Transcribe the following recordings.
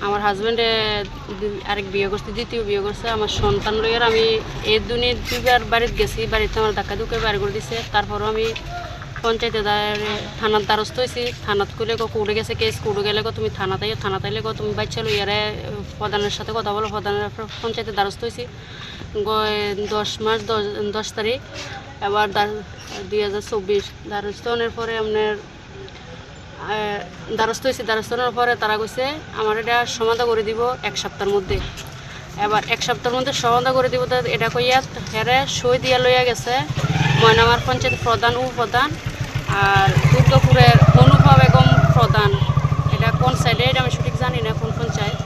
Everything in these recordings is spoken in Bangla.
আমার হাজবেন্ডে আরেক বিয়ে করছে, দ্বিতীয় বিয়ে করছে। আমার সন্তান লইয়ার আমি এই দুনিয়া দুইবার বাড়িতে গেছি, বাড়িতে আমার ধাক্কা ধুকে বাইর করে দিছে। তারপরও আমি পঞ্চায়েতে থানার দ্বারস্থ হয়েছি। থানাত খুলে কোর্টে গেছে কেস, কোর্টে গেলে তুমি থানা তাইও, থানা তাইলে তুমি বাচ্চা লইয়ারে প্রধানের সাথে কথা বলো, প্রধানের পঞ্চায়েতের দ্বারস্থ হয়েছি 10 মাস 10 তারিখ। এবার 2024 দ্বারস্থ হওয়ার পরে আপনার দ্বারস্থ হয়েছি। দ্বারস্থ হওয়ার পরে তারা কইছে আমার এটা সমাধা করে দিব 1 সপ্তাহের মধ্যে। এবার 1 সপ্তাহের মধ্যে সমাধা করে দিব, তো এটা কইয়া হেরে সই দিয়া লইয়া গেছে ময়নামার পঞ্চায়েত প্রধান, উপপ্রধান আর দুর্গাপুরের অনুভা বেগম প্রধান। এটা কোন সাইডে এটা আমি সঠিক জানি না, কোন পঞ্চায়েত।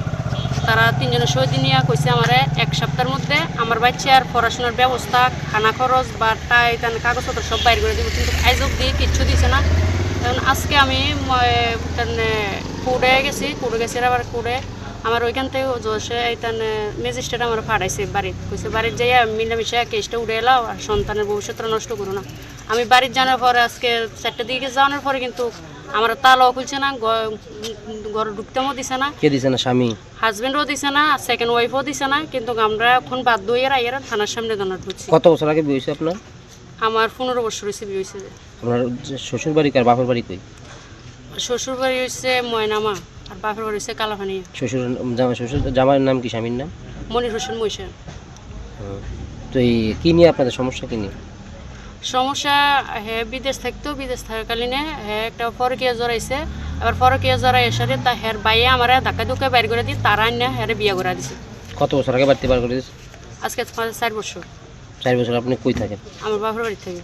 তারা 3 জনের সই নিয়ে কইছে আমার 1 সপ্তাহের মধ্যে আমার বাচ্চার পড়াশোনার ব্যবস্থা, খানা খরচ বা কাগজপত্র সব বাইর করে দিব, কিন্তু আজ অব্দি কিচ্ছু দিছে না। এখন আজকে আমি কোর্টে গেছি, আবার কোর্টে আমার ওইখান থেকে জোসে ম্যাজিস্ট্রেট আমার ফাটাইছে বাড়িতে, কইছে বাড়ির যাইয়া মিলামিশা কেসটা উঠে এলাও আর সন্তানের ভবিষ্যৎটা নষ্ট করো না। আমি বাড়ির জানার পরে আজকে 4টার দিকে যাওয়ার পরে কিন্তু আমার তালাও খুলছে না, ঘর ঢুকতেও দিছে না। কে দিছে না? স্বামী, হাজবেন্ডও দিছে না, সেকেন্ড ওয়াইফও দিছে না। কিন্তু আমরা এখন বাধ্য হয়ে আইয়ারা থানার সামনে দাঁড়াতে হচ্ছে। কত বছর আগে বিয়ে হয়েছে আপনার? আমার 15 বছর হয়েছে বিয়ে হয়েছে। আপনার শ্বশুর বাড়ি কার, বাপের বাড়ি কই? শ্বশুর বাড়ি হচ্ছে ময়নামা আর বাপের বাড়ি হচ্ছে কালাপানি। শ্বশুর জামাইয়ের নাম কি, স্বামীর নাম? মনির হোসেন মৈশা। তো এই কী নিয়ে আপনাদের সমস্যা, কী নিয়ে সমস্যা? হ্যাঁ বিদেশ থাকতো, বিদেশ থাকাকালীনে হ্যাঁ একটা পরকীয়া জড়াইছে। এবার পরকীয়া জড়াই এসে তা হের বাইয়ে আমার ধাক্কা ধুকে বাইর করে দিই, তারা না হেরে বিয়ে করে দিছে। কত বছর আগে বাড়িতে বার করে দিয়েছে? আজকে 4 বছর। 4 বছর। আপনি কই থাকেন? আমার বাপের বাড়ি থেকে।